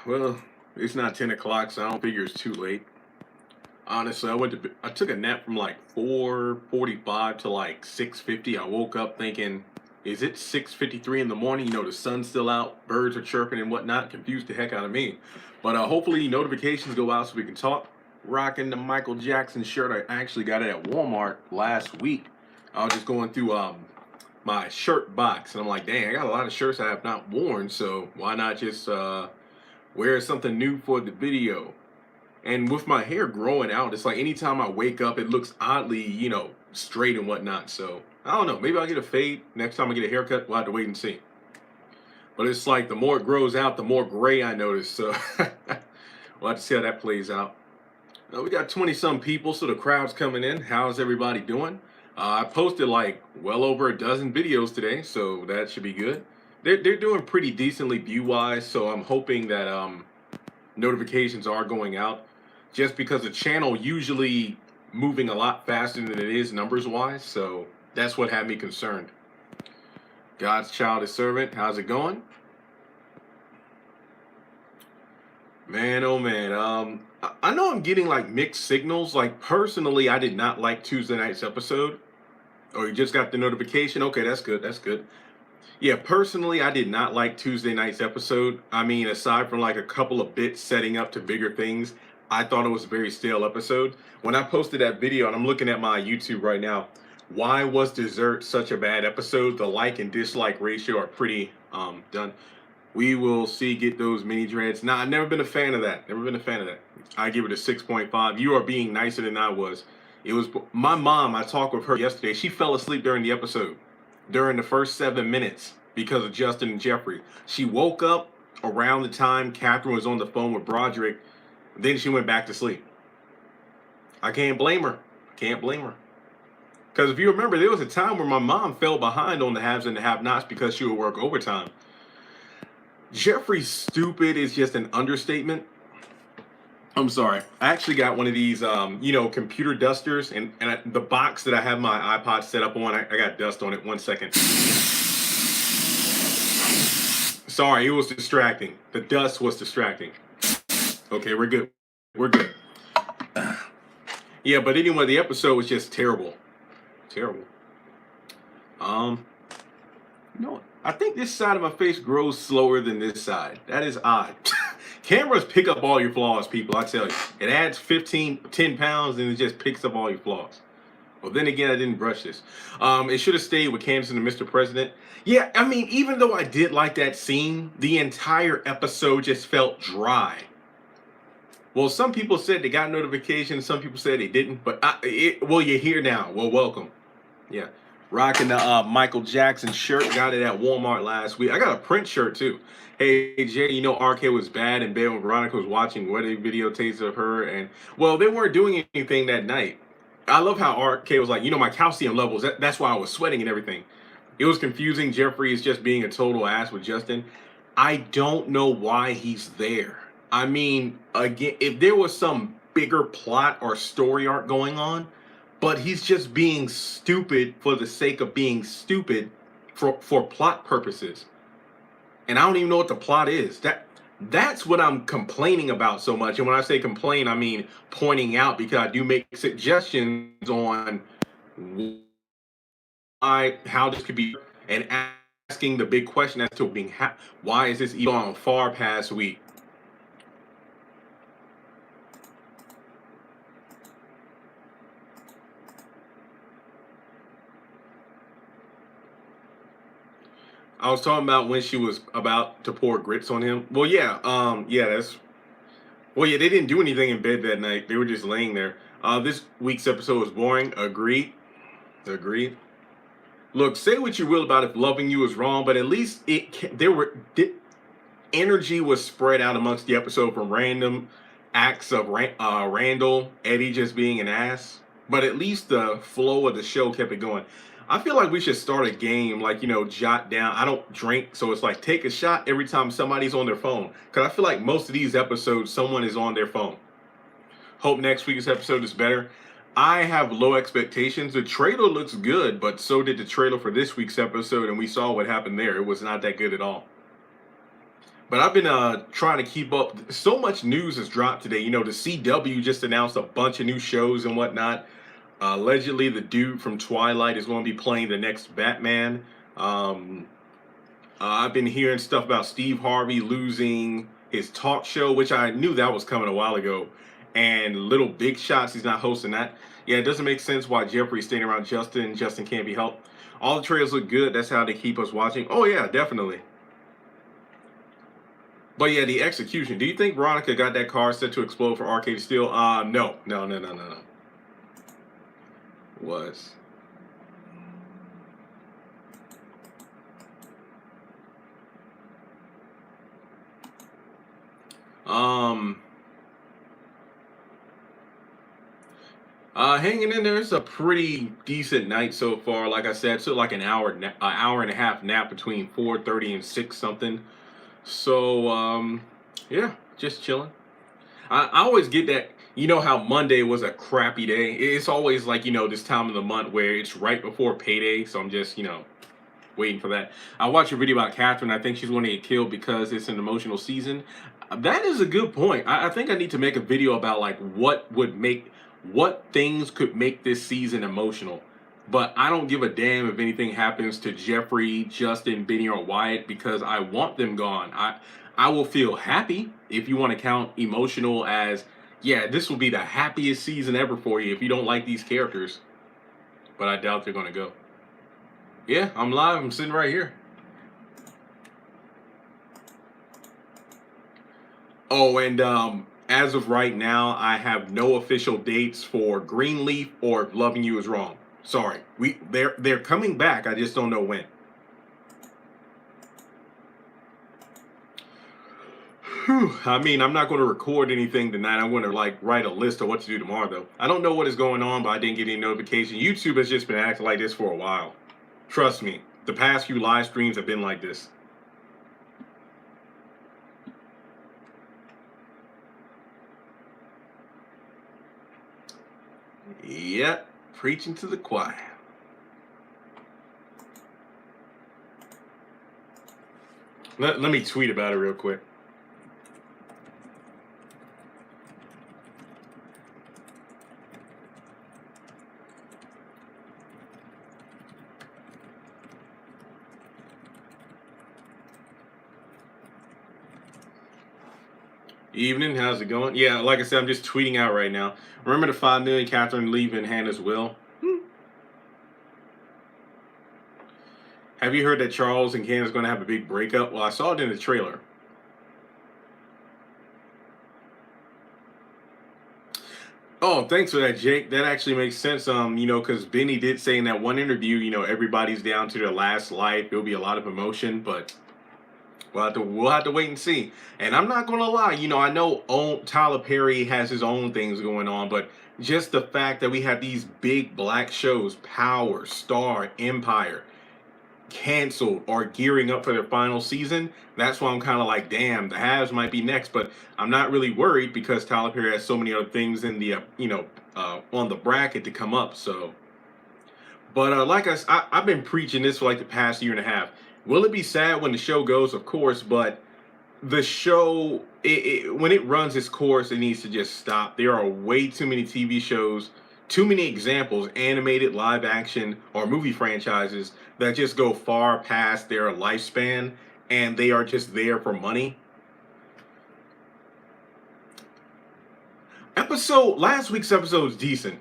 Well, it's not 10 o'clock, so I don't figure it's too late. Honestly, I took a nap from like 4:45 to like 6:50. I woke up thinking, is it 6:53 in the morning? The sun's still out, birds are chirping and whatnot. Confused the heck out of me. But hopefully notifications go out so we can talk. Rocking the Michael Jackson shirt. I actually got it at Walmart last week. I was just going through my shirt box and I'm like, dang, I got a lot of shirts I have not worn, so why not just wear something new for the video? And with my hair growing out, it's like anytime I wake up, it looks oddly, straight and whatnot. So I don't know. Maybe I'll get a fade next time I get a haircut. We'll have to wait and see. But it's like the more it grows out, the more gray I notice. So we'll have to see how that plays out. We got 20 some people, so the crowd's coming in. How's everybody doing? I posted like well over a dozen videos today, so that should be good. They're doing pretty decently view wise, so I'm hoping that notifications are going out, just because the channel usually moving a lot faster than it is numbers wise, so that's what had me concerned. God's child is servant, how's it going? Man, oh man, I know I'm getting like mixed signals. Like personally, I did not like Tuesday night's episode. Oh, you just got the notification? Okay, that's good, that's good. Yeah, personally, I did not like Tuesday night's episode. I mean, aside from like a couple of bits setting up to bigger things, I thought it was a very stale episode. When I posted that video, and I'm looking at my YouTube right now, why was dessert such a bad episode? The like and dislike ratio are pretty done. We will see, get those mini dreads. Nah, I've never been a fan of that. Never been a fan of that. I give it a 6.5. You are being nicer than I was. It was my mom, I talked with her yesterday. She fell asleep during the episode, during the first 7 minutes, because of Justin and Jeffrey. She woke up around the time Catherine was on the phone with Broderick. Then she went back to sleep. I can't blame her. Can't blame her. Because if you remember, there was a time where my mom fell behind on the haves and the have-nots because she would work overtime. Jeffrey's stupid is just an understatement. I'm sorry. I actually got one of these, computer dusters, and the box that I have my iPod set up on, I got dust on it. 1 second. Sorry, it was distracting. The dust was distracting. Okay, we're good. We're good. Yeah, but anyway, the episode was just terrible. Terrible. I think this side of my face grows slower than this side. That is odd. Cameras pick up all your flaws, people, I tell you. It adds 10 pounds, and it just picks up all your flaws. Well, then again, I didn't brush this. It should have stayed with Candace and Mr. President. Yeah, I mean, even though I did like that scene, the entire episode just felt dry. Well, some people said they got notifications. Some people said they didn't. But well, you're here now. Well, welcome. Yeah. Rocking the Michael Jackson shirt. Got it at Walmart last week. I got a print shirt, too. Hey, Jay, RK was bad in bed when Veronica was watching wedding videotapes of her. And, well, they weren't doing anything that night. I love how RK was like, my calcium levels, that's why I was sweating and everything. It was confusing. Jeffrey is just being a total ass with Justin. I don't know why he's there. I mean, again, if there was some bigger plot or story arc going on, but he's just being stupid for the sake of being stupid for plot purposes. And I don't even know what the plot is. That's what I'm complaining about so much. And when I say complain, I mean pointing out, because I do make suggestions on how this could be, and asking the big question as to why is this even on far past week. I was talking about when she was about to pour grits on him. Well, yeah, well, yeah, they didn't do anything in bed that night. They were just laying there. This week's episode was boring. Agreed. Agreed. Look, say what you will about if loving you is wrong, but at least energy was spread out amongst the episode, from random acts of Randall, Eddie just being an ass. But at least the flow of the show kept it going. I feel like we should start a game, like, jot down. I don't drink, so it's like take a shot every time somebody's on their phone. Because I feel like most of these episodes, someone is on their phone. Hope next week's episode is better. I have low expectations. The trailer looks good, but so did the trailer for this week's episode, and we saw what happened there. It was not that good at all. But I've been trying to keep up. So much news has dropped today. You know, the CW just announced a bunch of new shows and whatnot. Allegedly, the dude from Twilight is going to be playing the next Batman. Um, I've been hearing stuff about Steve Harvey losing his talk show, which I knew that was coming a while ago. And Little Big Shots, he's not hosting that. Yeah, it doesn't make sense why Jeffrey's staying around Justin. Justin can't be helped. All the trailers look good. That's how they keep us watching. Oh, yeah, definitely. But yeah, the execution. Do you think Veronica got that car set to explode for Arcade Steel? No. No, no, no, no, no. Was. Um, Hanging in there. It's a pretty decent night so far. Like I said, took like an hour and a half nap between 4:30 and 6 something. So yeah, just chilling. I always get that. You know how Monday was a crappy day. It's always like this time of the month where it's right before payday. So I'm just waiting for that. I watched a video about Catherine. I think she's going to get killed because it's an emotional season. That is a good point. I think I need to make a video about like what things could make this season emotional. But I don't give a damn if anything happens to Jeffrey, Justin, Benny, or Wyatt because I want them gone. I will feel happy if you want to count emotional as, yeah, this will be the happiest season ever for you if you don't like these characters. But I doubt they're going to go. Yeah, I'm live. I'm sitting right here. Oh, and as of right now, I have no official dates for Greenleaf or Loving You Is Wrong. Sorry, they're coming back. I just don't know when. Whew. I mean, I'm not going to record anything tonight. I'm going to like write a list of what to do tomorrow, though. I don't know what is going on, but I didn't get any notification. YouTube has just been acting like this for a while. Trust me, the past few live streams have been like this. Yep, preaching to the choir. Let me tweet about it real quick. Evening, how's it going? Yeah, like I said, I'm just tweeting out right now. Remember the 5 million Catherine leaving Hannah's will? Have you heard that Charles and Candace going to have a big breakup? Well, I saw it in the trailer. Oh, thanks for that, Jake. That actually makes sense. Because Benny did say in that one interview, everybody's down to their last life. There'll be a lot of emotion, but we'll have to wait and see. And I'm not gonna lie, I know Tyler Perry has his own things going on, but just the fact that we have these big black shows, Power, Star, Empire, canceled or gearing up for their final season, that's why I'm kind of like, damn, the Habs might be next. But I'm not really worried because Tyler Perry has so many other things in the on the bracket to come up. So, but like I've been preaching this for like the past year and a half. Will it be sad when the show goes? Of course, but the show, when it runs its course, it needs to just stop. There are way too many TV shows, too many examples, animated, live action, or movie franchises that just go far past their lifespan, and they are just there for money. Last week's episode was decent.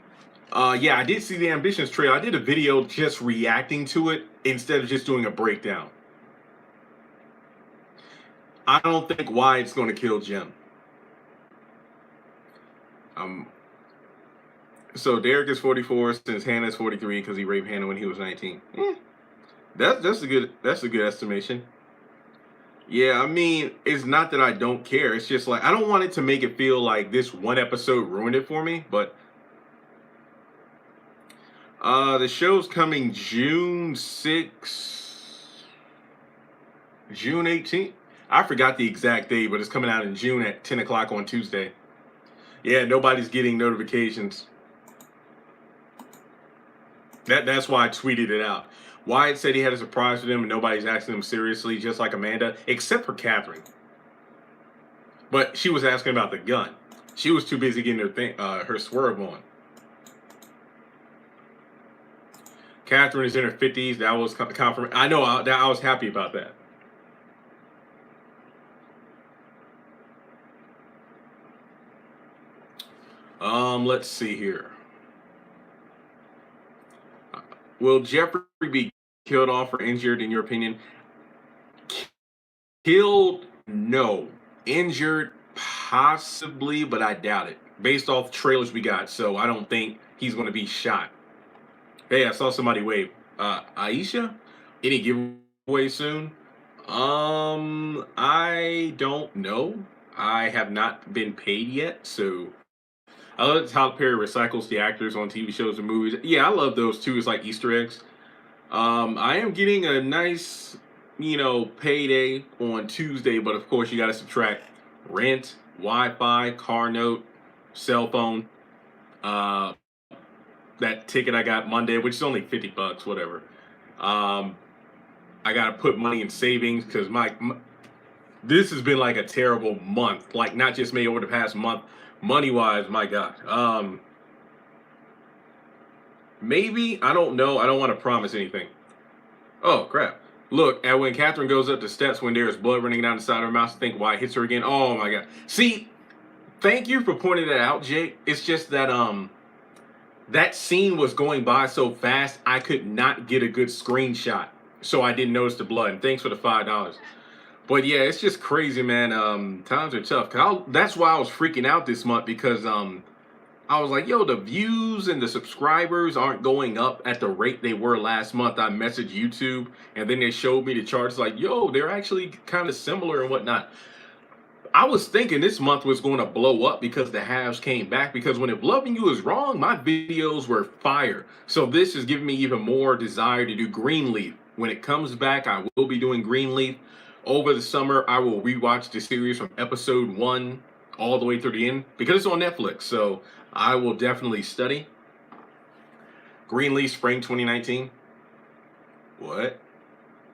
Yeah, I did see the Ambitions trailer. I did a video just reacting to it instead of just doing a breakdown. I don't think Wyatt's going to kill Jim. So Derek is 44 since Hannah's 43 because he raped Hannah when he was 19. That's a good estimation. Yeah, I mean, it's not that I don't care. It's just like I don't want it to make it feel like this one episode ruined it for me. But the show's coming June 6th, June 18th. I forgot the exact date, but it's coming out in June at 10 o'clock on Tuesday. Yeah, nobody's getting notifications. That's why I tweeted it out. Wyatt said he had a surprise for them and nobody's asking him seriously, just like Amanda, except for Catherine. But she was asking about the gun. She was too busy getting her swerve on. Catherine is in her 50s. That was confirmed. I know I was happy about that. Let's see here. Will Jeffrey be killed off or injured in your opinion? Killed, no. Injured, possibly, but I doubt it. Based off trailers we got, so I don't think he's going to be shot. Hey, I saw somebody wave. Aisha? Any giveaway soon? I don't know. I have not been paid yet, so I love how Tyler Perry recycles the actors on TV shows and movies. Yeah, I love those too. It's like Easter eggs. I am getting a nice, payday on Tuesday, but of course you got to subtract rent, Wi-Fi, car note, cell phone, uh, that ticket I got Monday, which is only $50, whatever. I got to put money in savings because this has been like a terrible month. Like not just me over the past month, money wise. My God. Maybe, I don't know. I don't want to promise anything. Oh crap! Look at when Catherine goes up the steps when there is blood running down the side of her mouth. Think why it hits her again. Oh my God! See, thank you for pointing that out, Jake. It's just that that scene was going by so fast I could not get a good screenshot, so I didn't notice the blood. And thanks for the $5. But yeah, it's just crazy, man. Times are tough. That's why I was freaking out this month because I was like, yo, the views and the subscribers aren't going up at the rate they were last month. I messaged YouTube and then they showed me the charts like, yo, they're actually kind of similar and whatnot. I was thinking this month was going to blow up because the halves came back because when If Loving You Is Wrong, my videos were fire. So this is giving me even more desire to do Greenleaf. When it comes back, I will be doing Greenleaf. Over the summer, I will rewatch the series from episode 1 all the way through the end because it's on Netflix. So I will definitely study. Greenleaf Spring 2019. What?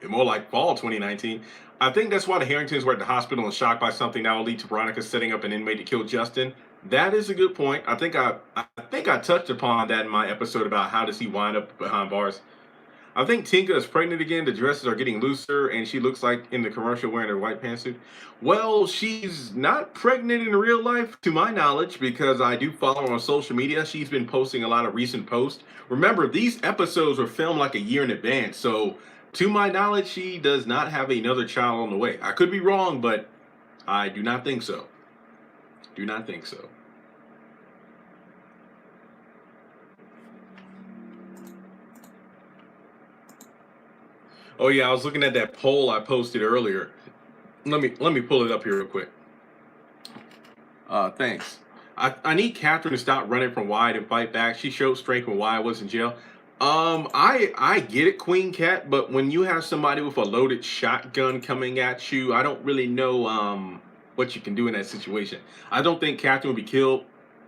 More like fall 2019. I think that's why the Harringtons were at the hospital and shocked by something that will lead to Veronica setting up an inmate to kill Justin. That is a good point. I think I touched upon that in my episode about how does he wind up behind bars. I think Tinka is pregnant again. The dresses are getting looser, and she looks like in the commercial wearing her white pantsuit. Well, she's not pregnant in real life, to my knowledge, because I do follow her on social media. She's been posting a lot of recent posts. Remember, these episodes were filmed like a year in advance, so to my knowledge, she does not have another child on the way. I could be wrong, but I do not think so. Do not think so. Oh yeah, I was looking at that poll I posted earlier. Let me pull it up here real quick. Thanks. I need Catherine to stop running from Wyatt and fight back. She showed strength when Wyatt was in jail. I get it, Queen Cat, but when you have somebody with a loaded shotgun coming at you, I don't really know what you can do in that situation. I don't think Catherine would be killed,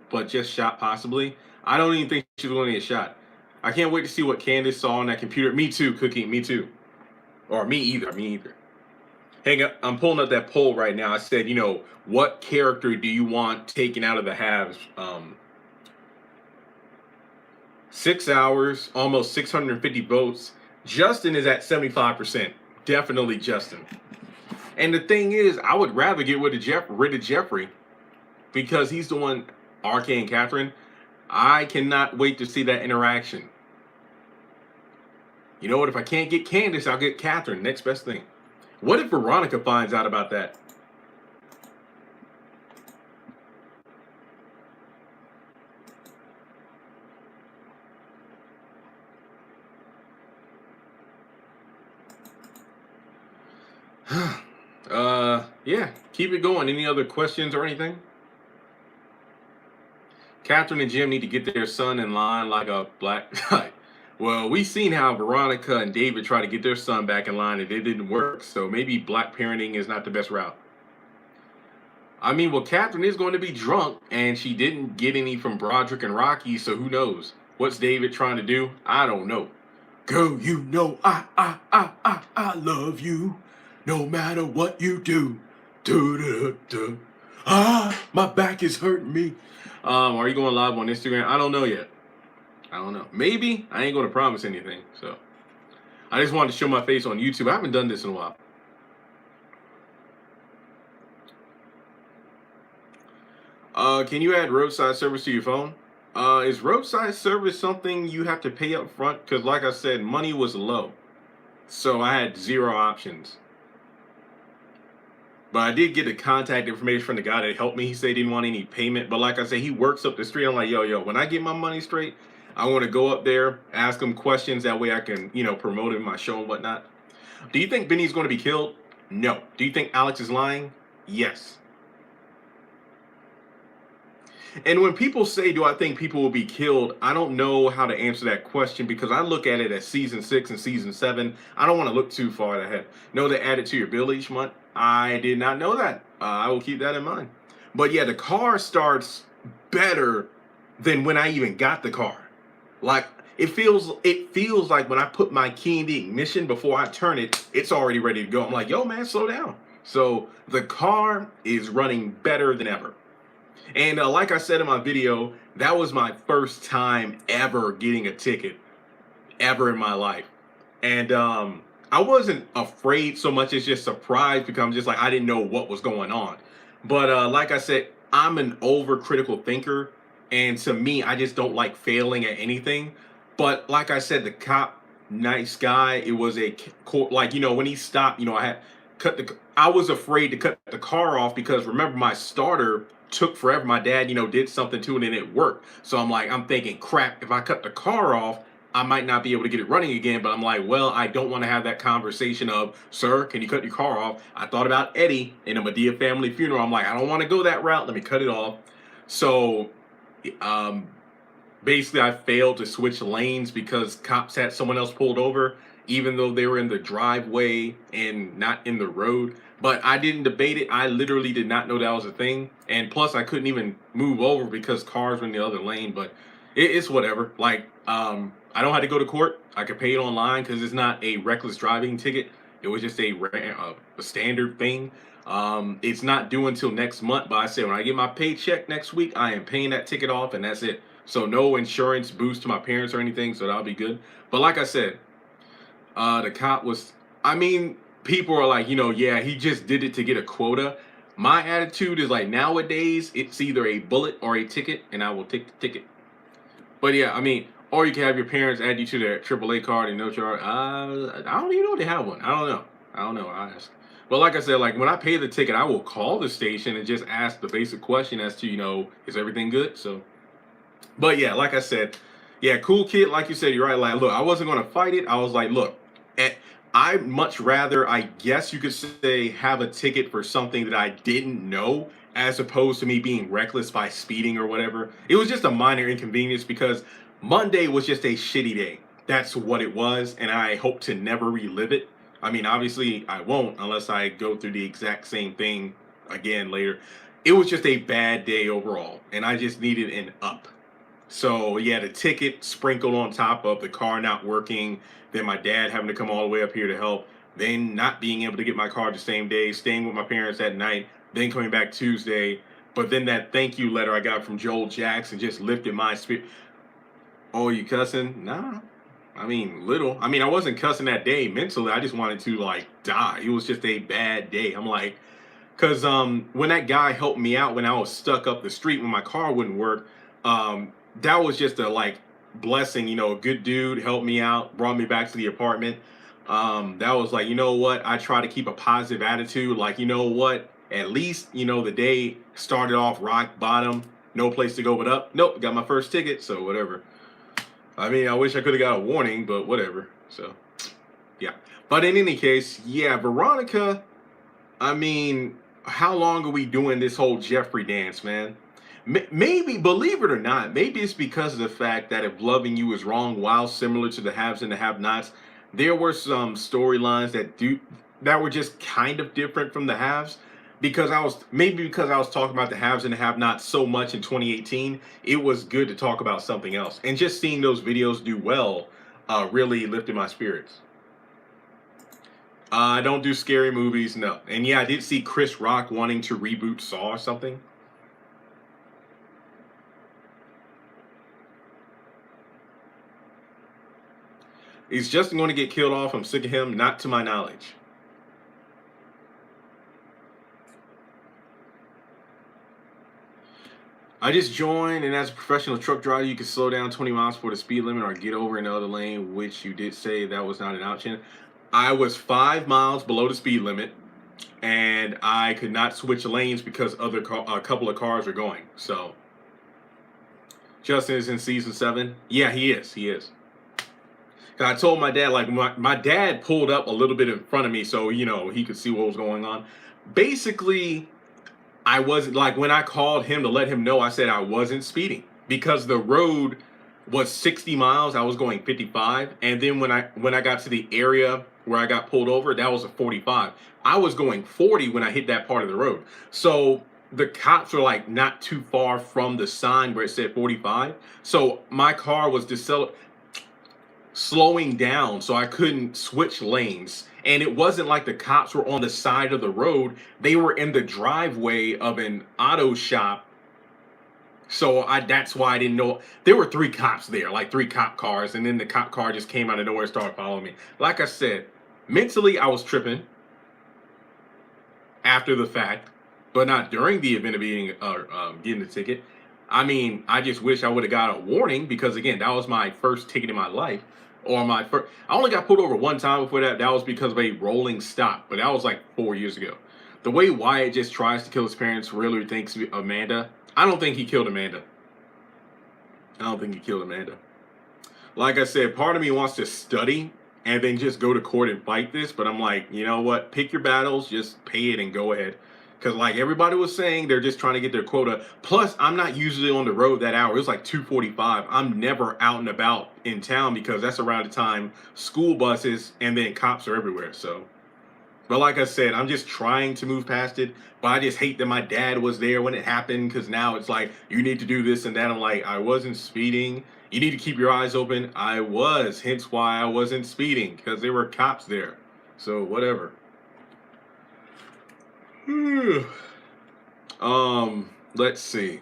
but just shot possibly. I don't even think she's going to get shot. I can't wait to see what Candace saw on that computer. Me too, Cookie. Me too. Or me either. Me either. Hang up. I'm pulling up that poll right now. I said, what character do you want taken out of the halves? 6 hours, almost 650 votes. Justin is at 75%. Definitely Justin. And the thing is, I would rather get rid of Jeffrey because he's the one, RK and Catherine. I cannot wait to see that interaction. You know what? If I can't get Candace, I'll get Catherine. Next best thing. What if Veronica finds out about that? Yeah, keep it going. Any other questions or anything? Catherine and Jim need to get their son in line like a black guy. Well, we've seen how Veronica and David try to get their son back in line and it didn't work. So maybe black parenting is not the best route. I mean, well, Catherine is going to be drunk and she didn't get any from Broderick and Rocky. So who knows? What's David trying to do? I don't know. Girl, I love you no matter what you do. Do, do, do. My back is hurting me. Are you going live on Instagram? I don't know yet. I don't know. Maybe. I ain't going to promise anything. So I just wanted to show my face on YouTube. I haven't done this in a while. Can you add roadside service to your phone? Is roadside service something you have to pay up front? Because like I said, money was low. So I had 0 options. But I did get the contact information from the guy that helped me. He said he didn't want any payment. But like I said, he works up the street. I'm like, yo, when I get my money straight, I want to go up there, ask him questions. That way I can, promote him, my show and whatnot. Do you think Benny's going to be killed? No. Do you think Alex is lying? Yes. And when people say, do I think people will be killed? I don't know how to answer that question because I look at it as season 6 and season 7. I don't want to look too far ahead. Know they add it to your bill each month? I did not know that. I will keep that in mind. But yeah, the car starts better than when I even got the car. Like it feels like when I put my key in the ignition before I turn it, it's already ready to go. I'm like, yo, man, slow down. So the car is running better than ever. And like I said in my video, that was my first time ever getting a ticket ever in my life. And I wasn't afraid so much as just surprised because I'm just like, I didn't know what was going on. But like I said, I'm an overcritical thinker. And to me, I just don't like failing at anything. But like I said, the cop, nice guy. It was when he stopped, I was afraid to cut the car off because remember my starter took forever. My dad, did something to it and it worked. So I'm thinking, crap, if I cut the car off, I might not be able to get it running again. But I'm like, well, I don't want to have that conversation of, sir, can you cut your car off? I thought about Eddie in a Medea family funeral. I'm like, I don't want to go that route. Let me cut it off. So basically I failed to switch lanes because cops had someone else pulled over, even though they were in the driveway and not in the road. But I didn't debate it. I literally did not know that was a thing. And plus I couldn't even move over because cars were in the other lane. But it's whatever. I don't have to go to court. I could pay it online because it's not a reckless driving ticket. It was just a standard thing. It's not due until next month. But I said when I get my paycheck next week, I am paying that ticket off and that's it. So no insurance boost to my parents or anything. So that'll be good. But like I said, the cop was, people are like, yeah, he just did it to get a quota. My attitude is like nowadays, it's either a bullet or a ticket, and I will take the ticket. But yeah, or you can have your parents add you to their AAA card and no charge. I don't even know if they have one. I don't know. I ask. But like I said, like when I pay the ticket, I will call the station and just ask the basic question as to, is everything good? So, but yeah, like I said, yeah, cool kid. Like you said, you're right. Like, look, I wasn't going to fight it. I was like, look, I'd much rather, I guess you could say, have a ticket for something that I didn't know as opposed to me being reckless by speeding or whatever. It was just a minor inconvenience because Monday was just a shitty day. That's what it was, and I hope to never relive it. Obviously, I won't unless I go through the exact same thing again later. It was just a bad day overall, and I just needed an up. So yeah, the ticket sprinkled on top of the car not working, then my dad having to come all the way up here to help, then not being able to get my car the same day, staying with my parents that night, then coming back Tuesday. But then that thank you letter I got from Joel Jackson just lifted my spirit. Oh, you cussing? Nah. Little. I wasn't cussing that day mentally. I just wanted to die. It was just a bad day. I'm like, because when that guy helped me out when I was stuck up the street when my car wouldn't work, that was just a blessing. A good dude helped me out, brought me back to the apartment. That was like, you know what? I try to keep a positive attitude. Like, you know what? At least, the day started off rock bottom, no place to go but up. Nope, got my first ticket, so whatever. I wish I could have got a warning, but whatever. So, yeah. But in any case, yeah, Veronica, how long are we doing this whole Jeffrey dance, man? Maybe, believe it or not, maybe it's because of the fact that if loving you is wrong, while similar to the haves and the have-nots, there were some storylines that were just kind of different from the haves. Because I was talking about the haves and the have-nots so much in 2018, it was good to talk about something else. And just seeing those videos do well really lifted my spirits. I don't do scary movies, no. And yeah, I did see Chris Rock wanting to reboot Saw or something. Is Justin going to get killed off? I'm sick of him. Not to my knowledge. I just joined, and as a professional truck driver, you can slow down 20 miles for the speed limit or get over in the other lane, which you did say that was not an option. I was 5 miles below the speed limit, and I could not switch lanes because a couple of cars are going. So, Justin is in season 7. Yeah, he is. He is. Cause I told my dad, like, my dad pulled up a little bit in front of me so, he could see what was going on. Basically, I wasn't, like, when I called him to let him know, I said I wasn't speeding because the road was 60 miles. I was going 55. And then when I got to the area where I got pulled over, that was a 45. I was going 40 when I hit that part of the road. So the cops were like not too far from the sign where it said 45. So my car was slowing down so I couldn't switch lanes. And it wasn't like the cops were on the side of the road. They were in the driveway of an auto shop. So that's why I didn't know. There were 3 cops there, like 3 cop cars. And then the cop car just came out of nowhere and started following me. Like I said, mentally I was tripping after the fact, but not during the event of getting the ticket. I mean, I just wish I would have got a warning because, again, that was my first ticket in my life. Or my first, I only got pulled over one time before that. That was because of a rolling stop, but that was like 4 years ago. The way Wyatt just tries to kill his parents really thinks Amanda. I don't think he killed Amanda. I don't think he killed Amanda. Like I said, part of me wants to study and then just go to court and fight this. But I'm like, you know what? Pick your battles. Just pay it and go ahead. Because like everybody was saying, they're just trying to get their quota. Plus, I'm not usually on the road that hour. It was like 2:45. I'm never out and about in town because that's around the time school buses and then cops are everywhere. So, but like I said, I'm just trying to move past it. But I just hate that my dad was there when it happened because now it's like, you need to do this and that. I'm like, I wasn't speeding. You need to keep your eyes open. I was, hence why I wasn't speeding because there were cops there. So whatever. Let's see.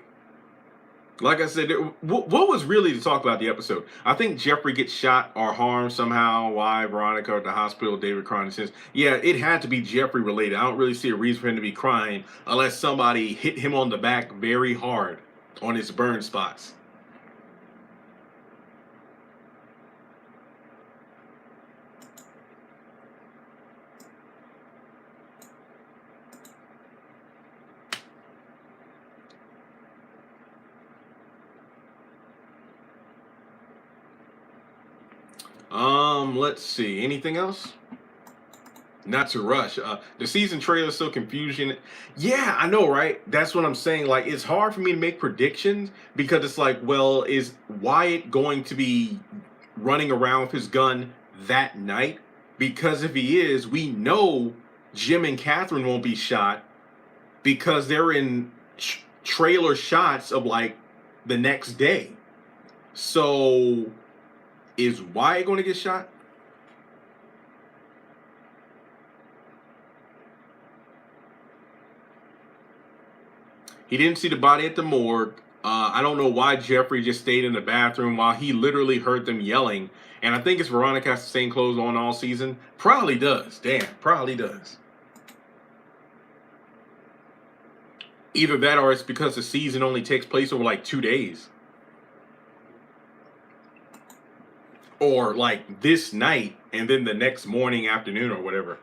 Like I said, what was really to talk about the episode? I think Jeffrey gets shot or harmed somehow. Why Veronica at the hospital? David crying. Says, yeah, it had to be Jeffrey related. I don't really see a reason for him to be crying unless somebody hit him on the back very hard on his burn spots. Let's see. Anything else? Not to rush. The season trailer is so confusion. Yeah, I know, right? That's what I'm saying. Like, it's hard for me to make predictions because it's like, well, is Wyatt going to be running around with his gun that night? Because if he is, we know Jim and Catherine won't be shot because they're in trailer shots of like the next day. So is Wyatt going to get shot? He didn't see the body at the morgue. I don't know why Jeffrey just stayed in the bathroom while he literally heard them yelling. And I think it's Veronica has the same clothes on all season. Probably does. Damn, probably does. Either that or it's because the season only takes place over like 2 days. Or like this night and then the next morning, afternoon, or whatever.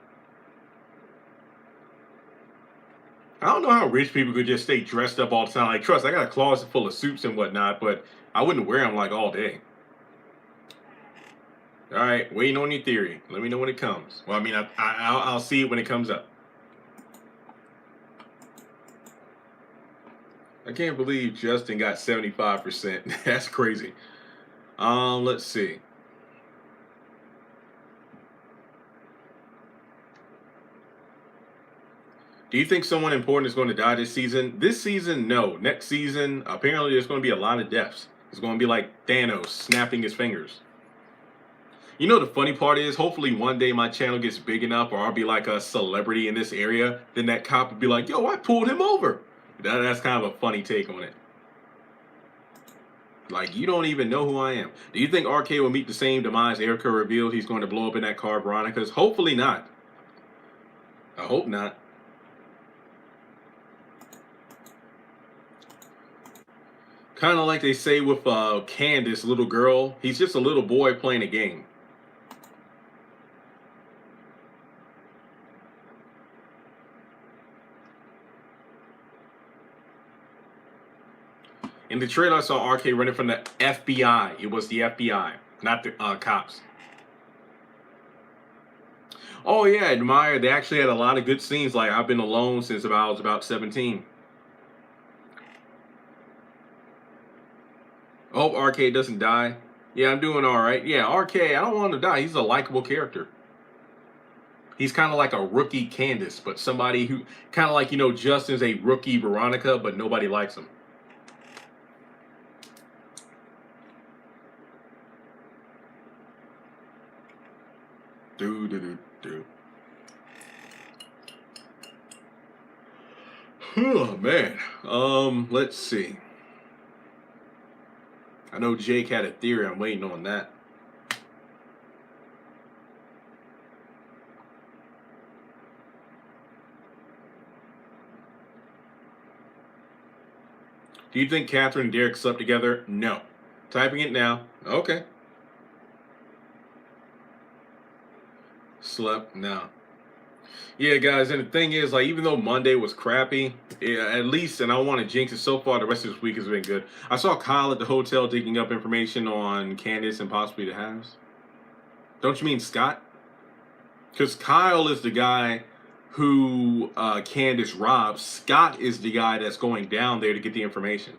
I don't know how rich people could just stay dressed up all the time. Like, trust, I got a closet full of suits and whatnot, but I wouldn't wear them like all day. All right, waiting on your theory. Let me know when it comes. Well, I mean, I'll see it when it comes up. I can't believe Justin got 75%. That's crazy. Let's see. Do you think someone important is going to die this season? This season, no. Next season, apparently there's going to be a lot of deaths. It's going to be like Thanos snapping his fingers. You know, the funny part is, hopefully one day my channel gets big enough, or I'll be like a celebrity in this area. Then that cop would be like, "Yo, I pulled him over." That's kind of a funny take on it. Like, you don't even know who I am. Do you think RK will meet the same demise Erica revealed he's going to blow up in that car, Veronica's? Hopefully not. I hope not. Kind of like they say with Candace, little girl. He's just a little boy playing a game. In the trailer, I saw RK running from the FBI. It was the FBI, not the cops. Oh yeah, admire. They actually had a lot of good scenes. Like, I've been alone since I was about 17. I hope RK doesn't die. Yeah, I'm doing all right. Yeah, RK, I don't want him to die. He's a likable character. He's kind of like a rookie Candace, but somebody who kind of like, Justin's a rookie Veronica, but nobody likes him. Do. Oh man. Let's see. I know Jake had a theory. I'm waiting on that. Do you think Catherine and Derek slept together? No. Typing it now. Okay. Slept now. Yeah, guys, and the thing is, like, even though Monday was crappy, at least, and I don't want to jinx it, so far the rest of this week has been good. I saw Kyle at the hotel digging up information on Candace and possibly the Halves. Don't you mean Scott? Because Kyle is the guy who Candace robs. Scott is the guy that's going down there to get the information.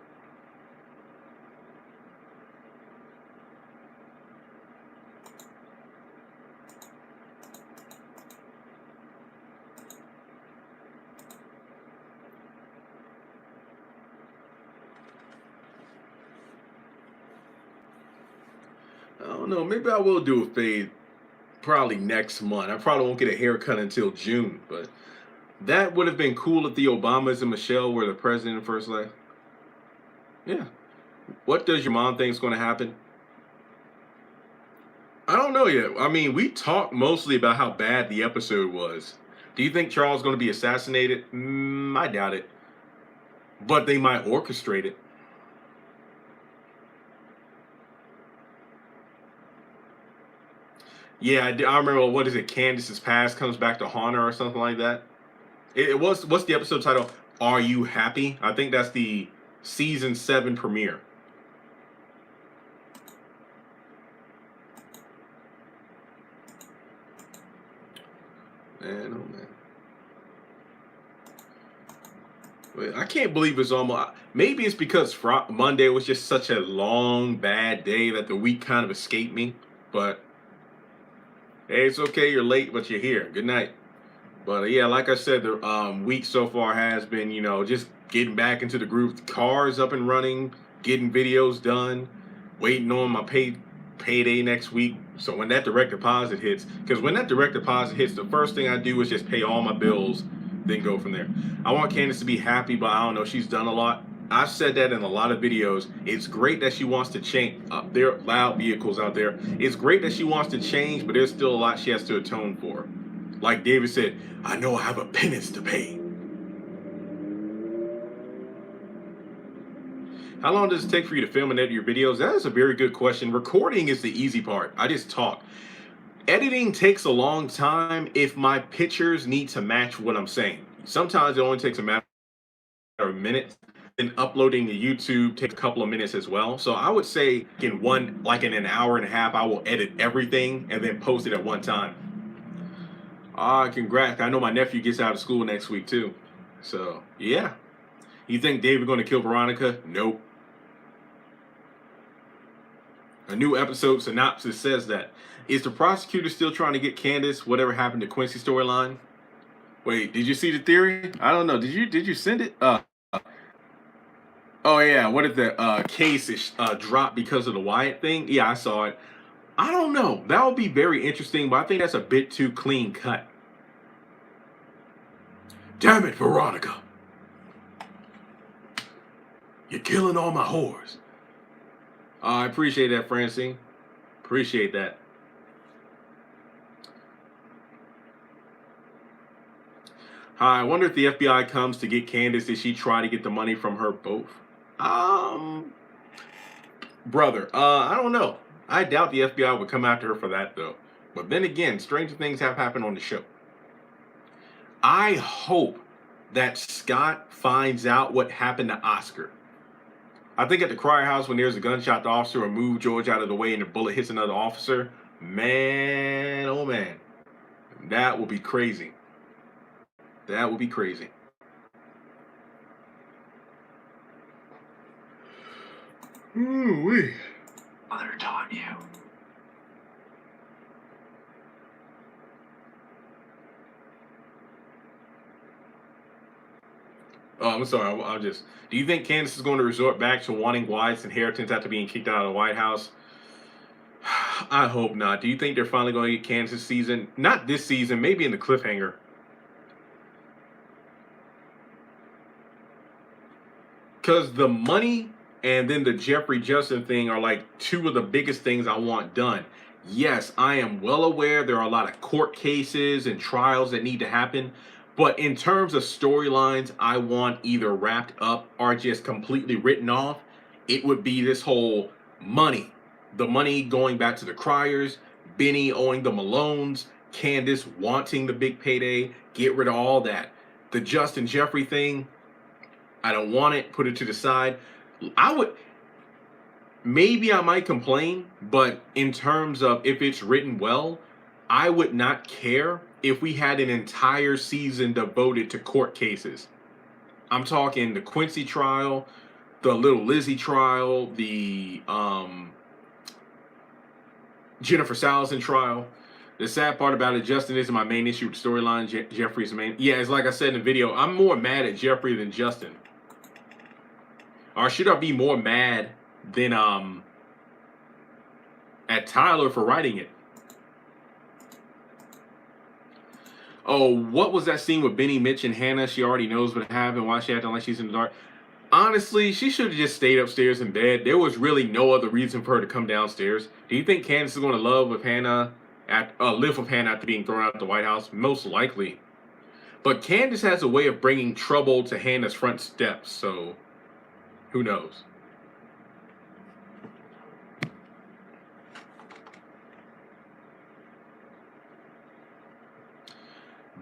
I don't know. Maybe I will do a fade probably next month. I probably won't get a haircut until June, but that would have been cool if the Obamas and Michelle were the president and first lady. Yeah. What does your mom think is going to happen? I don't know yet. I mean, we talked mostly about how bad the episode was. Do you think Charles is going to be assassinated? I doubt it. But they might orchestrate it. Yeah, I remember. What is it? Candace's past comes back to haunt her or something like that. It was. What's the episode title? Are You Happy? I think that's the season 7 premiere. Man, oh man. Wait, I can't believe it's almost. Maybe it's because Monday was just such a long, bad day that the week kind of escaped me. But hey, it's okay. You're late, but you're here. Good night. But yeah, like I said, the week so far has been, just getting back into the groove. Cars up and running, getting videos done, waiting on my payday next week. So when that direct deposit hits, because when that direct deposit hits, the first thing I do is just pay all my bills, then go from there. I want Candace to be happy, but I don't know. She's done a lot. I've said that in a lot of videos. It's great that she wants to change. There are loud vehicles out there. It's great that she wants to change, but there's still a lot she has to atone for. Like David said, I know I have a penance to pay. How long does it take for you to film and edit your videos? That is a very good question. Recording is the easy part. I just talk. Editing takes a long time if my pictures need to match what I'm saying. Sometimes it only takes a matter of minutes. And uploading to YouTube takes a couple of minutes as well. So I would say in an hour and a half, I will edit everything and then post it at one time. Congrats. I know my nephew gets out of school next week too. So, yeah. You think David going to kill Veronica? Nope. A new episode synopsis says that. Is the prosecutor still trying to get Candace whatever happened to Quincy storyline? Wait, did you see the theory? I don't know. Did you send it? Oh yeah, what if the case is dropped because of the Wyatt thing? Yeah, I saw it. I don't know. That would be very interesting, but I think that's a bit too clean cut. Damn it, Veronica. You're killing all my whores. I appreciate that, Francine. Appreciate that. Hi, I wonder if the FBI comes to get Candace, did she try to get the money from her both? Um, Brother, I don't know. I doubt the FBI would come after her for that, though. But then again, stranger things have happened on the show. I hope that Scott finds out what happened to Oscar. I think at the Crier House, when there's a gunshot, the officer will move George out of the way and the bullet hits another officer. Man, oh man. That will be crazy. That would be crazy. Ooh-wee. Mother taught you. Oh, I'm sorry. I'll just. Do you think Candace is going to resort back to wanting Wyatt's inheritance after being kicked out of the White House? I hope not. Do you think they're finally going to get Candace this season? Not this season. Maybe in the cliffhanger. Because the money and then the Jeffrey Justin thing are like two of the biggest things I want done. Yes, I am well aware there are a lot of court cases and trials that need to happen. But in terms of storylines I want either wrapped up or just completely written off, it would be this whole money. The money going back to the Criers, Benny owing the Malones, Candace wanting the big payday, get rid of all that. The Justin Jeffrey thing, I don't want it, put it to the side. Maybe I might complain, but in terms of if it's written well, I would not care if we had an entire season devoted to court cases. I'm talking the Quincy trial, the Little Lizzie trial, the Jennifer Salison trial. The sad part about it, Justin isn't my main issue with the storyline. Jeffrey's main. Yeah, it's like I said in the video, I'm more mad at Jeffrey than Justin. Or should I be more mad than at Tyler for writing it? Oh, what was that scene with Benny, Mitch, and Hannah? She already knows what happened. Why she acting like she's in the dark? Honestly, she should have just stayed upstairs in bed. There was really no other reason for her to come downstairs. Do you think Candace is going to live with Hannah after being thrown out of the White House? Most likely. But Candace has a way of bringing trouble to Hannah's front steps, so who knows?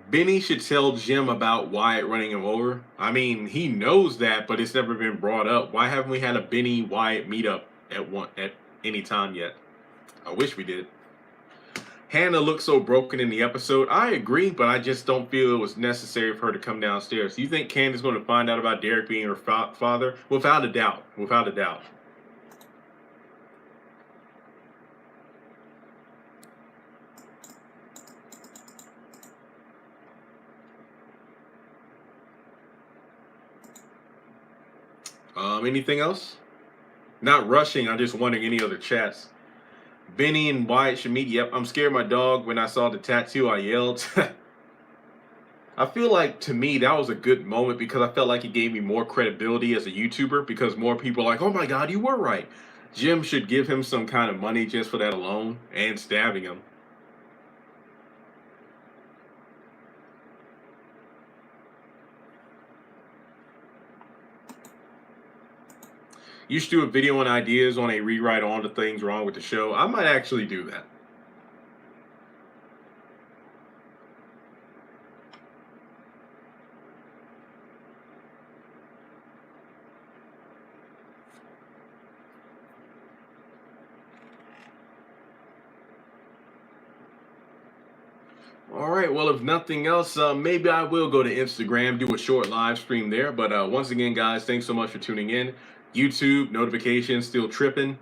Benny should tell Jim about Wyatt running him over. I mean, he knows that, but it's never been brought up. Why haven't we had a Benny Wyatt meetup at any time yet? I wish we did. Hannah looked so broken in the episode. I agree, but I just don't feel it was necessary for her to come downstairs. Do you think Candace is going to find out about Derek being her father? Without a doubt. Without a doubt. Anything else? Not rushing. I'm just wondering any other chats. Benny and Wyatt should meet. Yep, I'm scared of my dog. When I saw the tattoo, I yelled. I feel like, to me, that was a good moment because I felt like it gave me more credibility as a YouTuber because more people are like, oh my God, you were right. Jim should give him some kind of money just for that alone and stabbing him. You should do a video on ideas on a rewrite on the things wrong with the show. I might actually do that. All right, well, if nothing else, maybe I will go to Instagram, do a short live stream there. But once again, guys, thanks so much for tuning in. YouTube, notifications still tripping.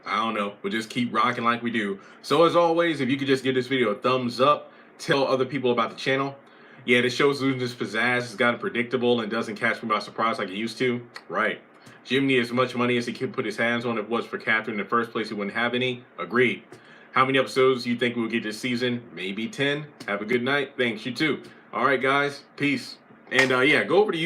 I don't know. We'll just keep rocking like we do. So as always, if you could just give this video a thumbs up, tell other people about the channel. Yeah, this show's losing its pizzazz. It's gotten predictable and doesn't catch me by surprise like it used to. Right. Jim needed as much money as he could put his hands on. If it was for Catherine in the first place, he wouldn't have any. Agreed. How many episodes do you think we'll get this season? Maybe 10. Have a good night. Thanks. You too. All right, guys. Peace. And yeah, go over to